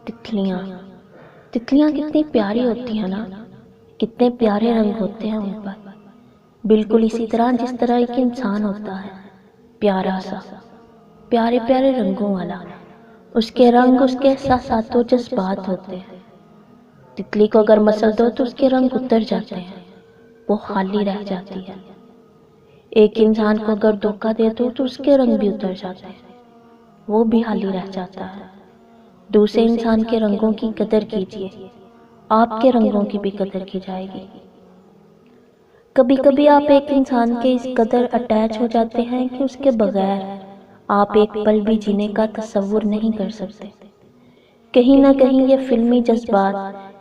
تتلیاں تتلیاں کتنی پیاری ہوتی ہیں نا، کتنے پیارے رنگ ہوتے ہیں ان پر، بالکل اسی طرح جس طرح ایک انسان ہوتا ہے، پیارا سا، پیارے پیارے رنگوں والا۔ اس کے رنگ اس کے احساسات و جذبات ہوتے ہیں۔ تتلی کو اگر مسل دو تو اس کے رنگ اتر جاتے ہیں، وہ خالی رہ جاتی ہے۔ ایک انسان کو اگر دھوکہ دے دو تو اس کے رنگ بھی اتر جاتے ہیں، وہ بھی خالی رہ جاتا ہے۔ دوسرے انسان کے رنگوں کی قدر کیجیے، آپ کے رنگوں کی بھی قدر کی جائے گی۔ کبھی کبھی آپ ایک انسان کے اس قدر اٹیچ ہو جاتے ہیں کہ اس کے بغیر آپ ایک پل بھی جینے کا تصور نہیں کر سکتے۔ کہیں نہ کہیں یہ فلمی جذبات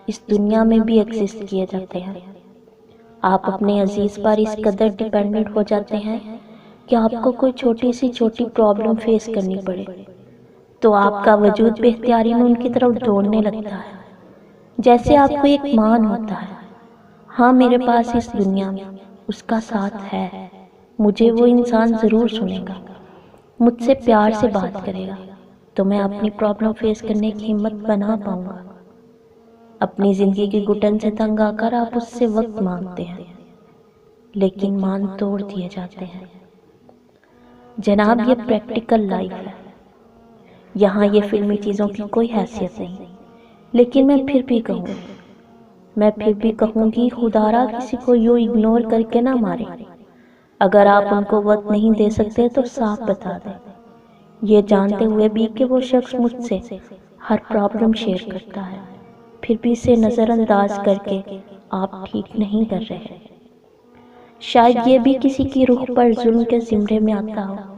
اس دنیا میں بھی ایگزسٹ کیے جاتے ہیں۔ آپ اپنے عزیز پر اس قدر ڈیپینڈنٹ ہو جاتے ہیں کہ آپ کو کوئی چھوٹی پرابلم فیس کرنی پڑے تو آپ کا وجود بے اختیاری میں ان کی طرف دوڑنے لگتا ہے، جیسے آپ کو ایک مان ہوتا ہے، ہاں میرے پاس اس دنیا میں اس کا ساتھ ہے، مجھے وہ انسان ضرور سنے گا، مجھ سے پیار سے بات کرے گا تو میں اپنی پرابلم فیس کرنے کی ہمت بنا پاؤں گا۔ اپنی زندگی کی گھٹن سے تنگ آ کر آپ اس سے وقت مانگتے ہیں، لیکن مان توڑ دیے جاتے ہیں۔ جناب، یہ پریکٹیکل لائف ہے، یہاں یہ فلمی چیزوں کی کوئی حیثیت نہیں۔ لیکن میں پھر بھی کہوں گی خدا را کسی کو یوں اگنور کر کے نہ مارے۔ اگر آپ ان کو وقت نہیں دے سکتے تو صاف بتا دیں، یہ جانتے ہوئے بھی کہ وہ شخص مجھ سے ہر پرابلم شیئر کرتا ہے، پھر بھی اسے نظر انداز کر کے آپ ٹھیک نہیں کر رہے۔ شاید یہ بھی کسی کی روح پر ظلم کے زمرے میں آتا ہو۔